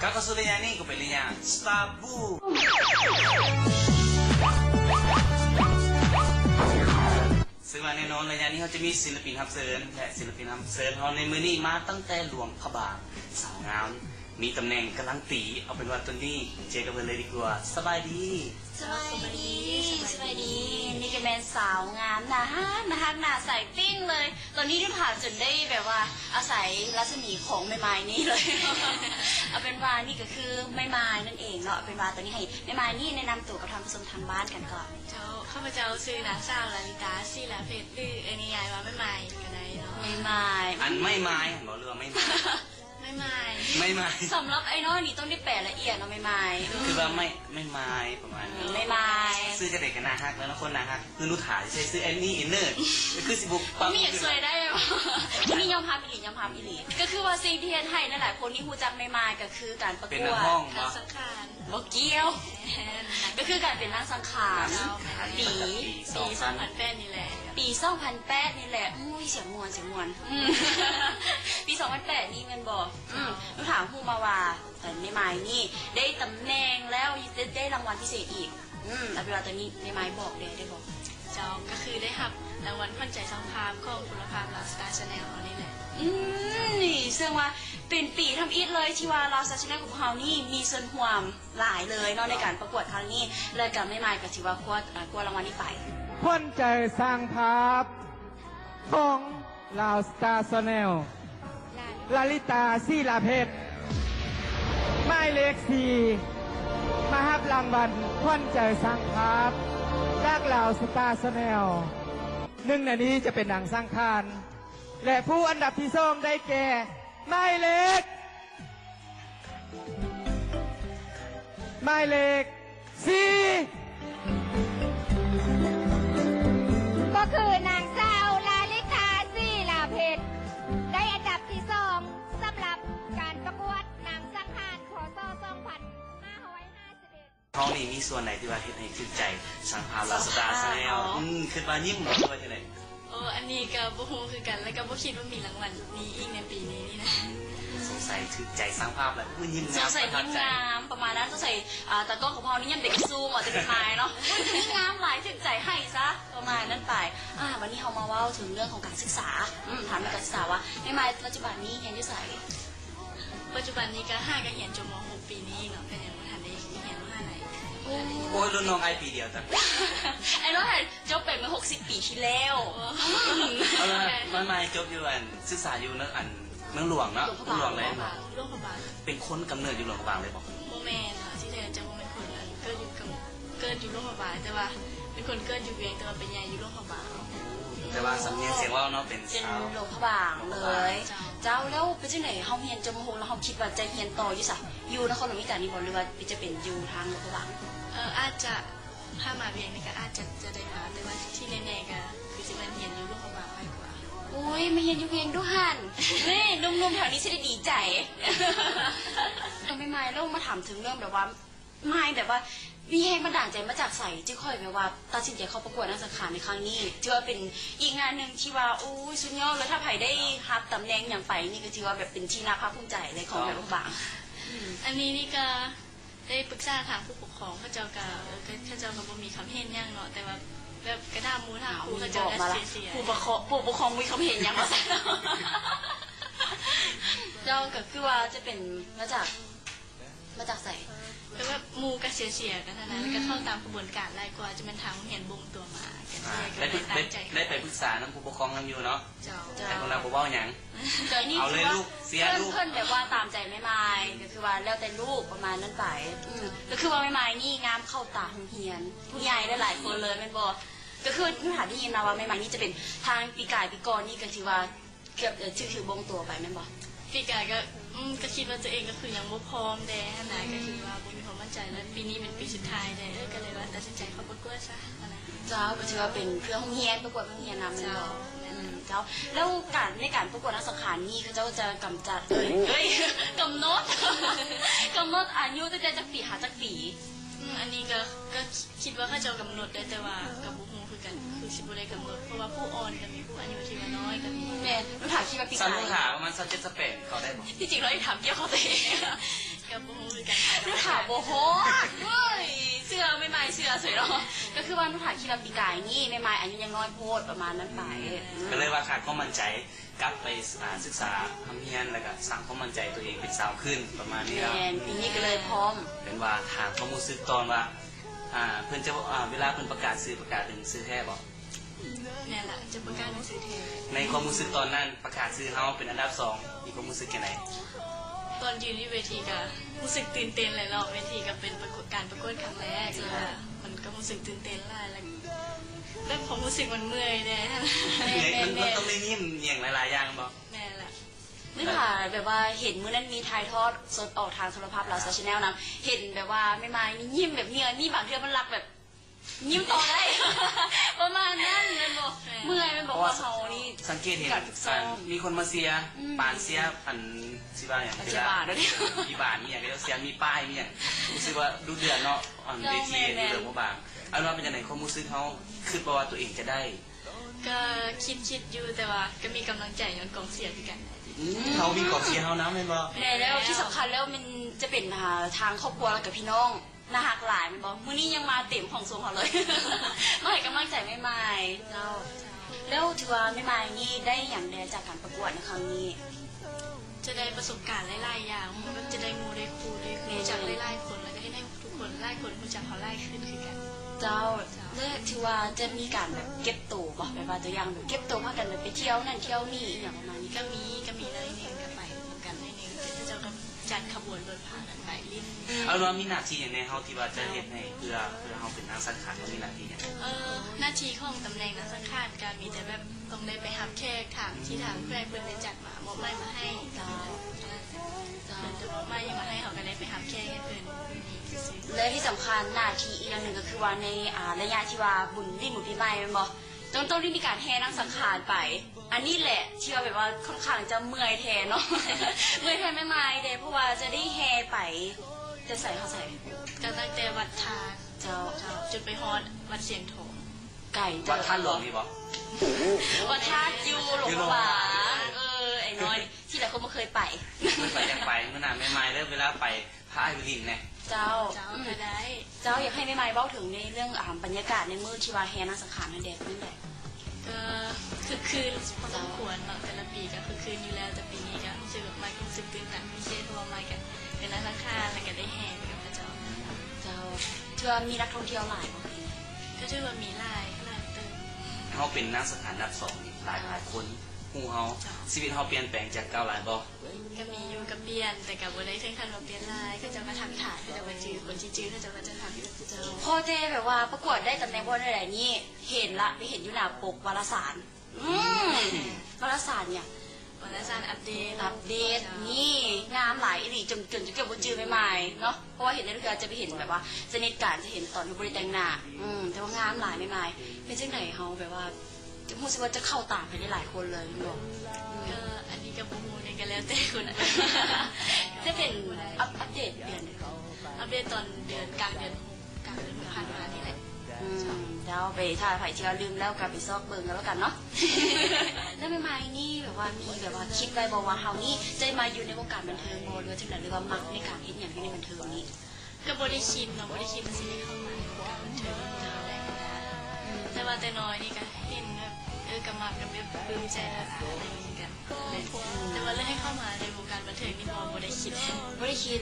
Kak Sulinya nih kepilihnya Stabu.ซึ่งในโน้นระยะนี้เขาจะมีศิลปินรับเชิญและศิลปินรับเชิญเขาในมือนี้มาตั้งแต่หลวงพระบางสาวงามมีตำแหน่งกำลังตีเอาเป็นว่าตอนนี้เจอกันเลยดีกว่าสบายดีสบายดีนี่ก็แมนสาวงามนะฮะหน้าใสปิ้งเลยตอนนี้ที่ผ่านจนได้แบบว่าอาศัยรัศมีของไม้ไม้นี่เลย เอาเป็นว่านี่ก็คือไม้ไม้นั่นเองเนาะเป็นว่าตอนนี้ให้ไม้ไม้นี่แนะนำตัวกับท่านผู้ชมทางบ้านกันก่อนข้าพเจ้าชื่อนางสาวลาลิตาศิลาเพชรหรือไอ้นิยายว่าไม้ไม้กันได้เนาะไม้ไม้อันไม่ไม้บอกเรือไม่ไม้ไม่ไม้สำหรับไอ้น้อยนี่ต้องได้แปลละเอียดเนาะไม่ไม้คือว่าไม่ไม้ประมาณนี้ไม่ไม้ซื้อกระเด็กกันนาฮักแล้วนะคนนาฮักคือนุถาใช้ซื้อแอนนี่อินเนอร์คือสิบุกปั๊มมีอย่างสวยได้นี่ยอมพับอีหลีก็คือว่าสิ่งที่เห็นให้หลายคนที่รู้จักไม่ไม้ก็คือการประกวดการสังขารบอกเกี้ยวก็คือการเป็นนางสังขารปี2008นี่แหละปี2008นี่แหละเสียงมวนปี2008นี่มันบอกหนูถามครูมาว่าแต่ในไม้นี่ได้ตำแหน่งแล้วได้รางวัลพิเศษอีกแต่เวลาตอนนี้ในไม้บอกได้บอกเจ้าก็คือได้รับรางวัลขวัญใจสังภาพของคุณภาพลาสตาร์ชาแนลนี่แหละนี่ซึ่งว่าเป็นปีทำอิฐเลยที่ว่าลาสตาร์ชาแนลของเขานี่มีส่วนร่วมหลายเลยเนาะในการประกวดครั้งนี้เลยกับไม่ไม้ก็ถือว่าควรรางวัลนี้ไปขวัญใจสร้างภาพของลาวสตาร์ชาแนลลาลิตาศิลาเพชรหมายเลข4มารับรางวัลขวัญใจสร้างภาพจากลาวสตาร์ชาแนลหนึ่งในนี้จะเป็นหนังสร้างคานและผู้อันดับที่2ได้แก่หมายเลข4ก็คือนางสาวลาลิตาศิลาเพชรได้อันดับที่2สำหรับการประกวดนางสังขารขอซอ2551ท้องนี่มีส่วนไหนที่ว่าเห็นให้ชื่นใจสังภาระสตาร์ชาแนลคือว่ายิ่งหมดเลยที่ไหนอันนี้ก็บ่ฮู้คือกันแล้วก็บ่คิดว่ามีรางวัลนี้อีกในปีนี้นี่นะสงสัยถือใจสร้างภาพแล้วยิ่งงามสงสัยยิ่งงามประมาณนั้นสงสัยแต่ต้นของพอนี่ยังเด็กซูมจะเป็นไม้เนาะยิ่งงามหลายถึงใจให้ซะประมาณนั้นไปวันนี้เขามาว่าถึงเรื่องของการศึกษาถามการศึกษาว่าในไม้ปัจจุบันนี้เรียนที่ไหนปัจจุบันนี้ก็5ก็เรียนจบม.6 ปีนี้เนาะก็ยังบ่ทันได้เรียนมหาลัยโอ้ยรุ่นน้องไอปีเดียวแต่ไอ้น้องจบเป็นเมื่อ60 ปีที่แล้วไม่จบอยู่ศึกษาอยู่นักเมืองหลวงเนาะเมืองหลวงเลยเป็นคนกำเนิดอยู่หลวงพระบางเลยบอกโมแมนค่ะที่เรียนจะโมเป็นคนเกิดอยู่หลวงพระบางแต่ว่าเป็นคนเกิดอยู่เวียงแต่ว่าเป็นใหญ่อยู่หลวงพระบางแต่ว่าสำเนียงเสียงว่าเนาะเป็นหลวงพระบางเลยเจ้าแล้วเป็นที่ไหนเขาเรียนจนโหแล้วเขาคิดว่าจะเรียนต่ออยู่สักอยู่นครหลวงวิจารณ์นี่บอกเลยว่าจะเป็นอยู่ทางหลวงพระบางอาจจะถ้ามาเวียงนี่ก็อาจจะได้มาแต่ว่าที่แน่ๆก็คือจะมาเรียนอยู่หลวงพระบางมากกว่าโอ้ยไม่เห็นอยู่เพียงดูหันนี่นุ่มๆแถวนี้จะได้ดีใจต้องไม่แล้วมาถามถึงเรื่องแบบว่าไม่แบบว่ามีแรงบันดาลใจมาจากใส่ที่ค่อยแบบว่าตัดสินใจเข้าประกวดนางสังขารในครั้งนี้ถือว่าเป็นอีกงานหนึ่งที่ว่าโอ้ยสุดยอดเลยถ้าไผ่ได้รับตำแหน่งอย่างไปนี่ก็ถือว่าแบบเป็นที่น่าภาคภูมิใจเลยของแบบบางอันนี้นี่ก็ได้ปรึกษาทางผู้ปกครองเขาเจ้าก็บ่มีคำเห็นยังเนาะแต่ว่าแบบกระด้ามมูทางครูเขาเจ้าก็เสียผู้ปกครองมีคำเห็นยังมาใส่เจ้าก็คือว่าจะเป็นมาจากใส่แต่ว่ามูก็เสียกันนะก็เข้าตามกระบวนการไล่กว่าจะเป็นทางเห็นบ่งตัวมาได้ไปปรึกษาน้ำผู้ปกครองน้ำอยู่เนาะแต่คนเราบอกว่าอย่างเอาเลยลูกเสียลูกเพื่อนแบบว่าตามใจไม่ไม่ก็คือว่าแล้วแต่ลูกประมาณนั้นไปก็คือว่าไม่ไม่นี่งามเข้าตาเฮียนผู้ใหญ่ได้หลายคนเลยเป็นบอกก็คือผู้หาได้ยินนะว่าไม่ไม่นี่จะเป็นทางปีกายปีกรนี่ก็ถือว่าเกือบถือบงตัวไปแม่บอกปีกายก็คิดว่าตัวเองก็คือยังบ่พร้อมแด่ขนาดก็คือว่าบ่มีความมั่นใจแล้วปีนี้เป็นปีสุดท้ายแด่ก็เลยว่าตัดสินใจเข้าประกวดซะเจ้าก็ถือว่าเป็นเครื่องเฮียนประกวดเครื่องเฮียนนำเนาะเจ้าแล้วในการประกวดนางสังขารนี่เขาเจ้าจะกำจัดกำหนดอายุจะจากปีหาจากปีอันนี้ก็คิดว่าเขาจะกำหนดได้แต่ว่ากับบุ้งคือกันคือสิบุได้กำหนดเพราะว่าผู้อ่อนกับมีผู้อายุที่น้อยกับมีแม่รู้ถามคิดว่าปีกายถามมันซัดเจ็ดสเปนเขาได้ไหมที่จริงเราได้ถามเกี่ยวกับตัวเองกับบุ้ง โบโฮเฮ้ยเชื่อไม่ไม่เชื่อสวยเนาะก็คือว่านุ่นผ่านคีราปีกายนี่ไม่ไม่อายุยังน้อยโพดประมาณนั้นไป ก็เลยว่าขาดความมั่นใจกลับไปศึกษาทำเรียนแล้วก็สร้างความมั่นใจตัวเองเป็นสาวขึ้นประมาณนี้ แม ครับ นปีนี้ก็เลยพร้อม เป็นว่าถามความรู้สึกตอนว่าเพื่อนจะเวลาเพื่อนประกาศถึงซื้อแท้บอก นี่แหละจะประกาศหนังสือเท ในความรู้สึกตอนนั้นประกาศซื้อเฮาเป็นอันดับ2มีความรู้สึกแค่ไหน ตอนยืนที่เวทีก็รู้สึกตื่นเต้นเลยเนาะเวทีก็เป็นการประกวดครั้งแรกเลยมันก็รู้สึกตื่นเต้นแล้วผมรู้สึกมันเมื่อยเลย มันต้องได้นิ่มอย่างหลายๆอย่างบอก แม่แหละ นี่ค่ะแบบว่าเห็นมื้อนั้นมีถ่ายทอดสดออกทางโทรภาพเราซาชแนลนะเห็นแบบว่าไม่มานี่ยิ้มแบบเนี้ยนี่บางเทื่อมันรักแบบยิ้มต่อได้ ประมาณนั้นมันบอกเมื่อยมันบอกว่าเขานี่ สังเกตเห็น การฝึกซ้อม มีคนมาเสียปานเสียพันสิบ้าอย่าง เสียบาทด้วยเนี่ย มีบาทมีอย่างเดียวเสียมีป้ายมีอย่างรู้สึกว่าดูเดือดเนาะเวทีดูเดือดบางเอาว่าเป็นยังไงความรู้สึกเขาคือบอกว่าตัวเองจะได้ ก็คิดอยู่แต่ว่าก็มีกำลังใจย้อนกองเสียร์กัน เขามีกองเชียร์เขานะแม่นบอก แม่แล้วที่สำคัญแล้วมันจะเป็นทางครอบครัวกับพี่น้องน่าหักหลายมันบอกมื้อนี้ยังมาเต็มของทรงเขาเลย มาให้กำลังใจไม่ไม่เจ้าแล้วถือว่าไม่ไม่นี่ได้อย่างใดจากการประกวดในครั้งนี้ จะได้ประสบการณ์หลายๆอย่างมันจะได้มูได้ครูได้รู้จักหลายๆคนแล้วก็ให้ทุกคนหลายคนรู้จักเขาหลายขึ้นคือกัน เจ้าเลือกถือว่าจะมีการแบบเก็บตัวบอกแบบว่าตัวอย่างแบบเก็บตัวพากันแบบไปเที่ยวนั่นเที่ยวนี่อย่างประมาณนี้ ก็มีเลยนึงก็ไปเหมือนกันเลยนึงแต่เจ้าก็จัดขบวนรถพากันไปลิ้น เอาว่ามีหน้าที่อย่างในเขาที่ว่าจะเห็นให้เพื่อเขาเป็นนางสังขารเขามีหน้าที่อย่าง หน้าที่ของตำแหน่งนักสังฆานการมีแต่แบบต้องได้ไปหับแขกถามที่ทางเพื่อนได้จัดมามอบไม้มาให้เจ้าจะมอบไม้ยังมาให้เขาก็ได้ไปหับแขกให้เพื่อน และที่สำคัญหน้าที่อีกอย่างหนึ่งก็คือว่าในระยะที่ว่าบุญดิ้นบุญปีใหม่มันบอกต้องได้มีการแห่นั่งสังขารไป อันนี้แหละที่ว่าแบบว่าค่อนข้างจะเมื่อยแทนเนาะ เมื่อยแทนไม่ไม่เด้เพราะว่าจะได้แห่ไปจะใส่เขาใส่ ก็ตั้งแต่วัดทา เจ้า จุดไปฮอดวัดเสียงโถง ไก่ วัดท่านหลวงนี่บอก วัดท่ายูหลวงป่าไอ้น้อยที่หลายคนไม่เคยไป มันไปยังไปเมื่อนานไม่เริ่มเวลาไปพระไอวิลินเนี่ย เจ้า ก็ได้ เจ้าอยากให้ไม่ไม่เบ้าถึงในเรื่องบรรยากาศในมือที่ว่าแห่นั่งสังขารนั่นเด็กนั่นแหละ ก็คือคืนพอสมควรเนาะแต่ละปีก็คือคืนอยู่แล้วแต่ปีนี้ก็รู้สึกแบบไม่รู้สึกตื่นเต้นพิเศษเพราะว่าไม่กันเป็นนักสังฆานแล้วก็ได้แห่ไปกับพระเจ้า เจ้าเชื่อมีนักท่องเที่ยวหลายกว่าปี ก็ถือว่ามีหลายเติม เขาเป็นนางสังขารอันดับ2นี่หลายคนหูเขาชีวิตเขาเปลี่ยนแปลงจากเก่าหลายบ่ ก็มีอยู่กับเปลี่ยนแต่กับวันได้ถึงขั้นว่าเปลี่ยนลายก็จะมาทักทายก็จะมาจือคนที่จื้อก็จะมาจะทักเจ้า พ่อเจ้แบบว่าประกวดได้ตำแหน่งบอลอะไรนี่เห็นละไปเห็นอยู่หน้าปกวารสารวารสารเนี่ย วันละจานอัปเดต อัปเดตนี่งามหลายอีหลีจนจะเก็บบนจือใหม่ๆเนาะเพราะว่าเห็นในเรือจะไปเห็นแบบว่าสนิทการจะเห็นตอนที่บริแต่งหน้าแต่ว่างามหลายใหม่ๆเป็นจังไหนเขาแบบว่าจะพูดสิว่าจะเข้าตาไปได้หลายคนเลยพี่บอก ก็อันนี้กับบูมูเนี่ยก็แล้วแต่คุณ จะเป็นอัปเดตเดือน อัปเดตตอนเดือนกลางเดือนผ่านมานี่แหละ แล้วไปถ้าไผ่เที่ยวลืมแล้วกลับไปซอกเบิ่งกันแล้วกันเนาะ แล้วใหม่ๆนี่แบบว่ามีแบบว่าคิดไว้บอกว่าเฮานี่จะมาอยู่ในวงการบันเทิงบ่หรือว่าจังได๋หรือว่ามักในการเฮ็ดหยังอยู่ในบันเทิงนี้ ก็บริคิดเนาะบริคิดมันสิได้เข้ามาในวงการบันเทิงอะไรกันนะแต่ว่าแต่น้อยนี่ก็เห็นแบบกำลังกับแบบปลื้มใจอะไรอย่างเงี้ยกันแต่ว่าเรื่องให้เข้ามาในวงการบันเทิงนี่บ่ได้คิด บ่ได้คิด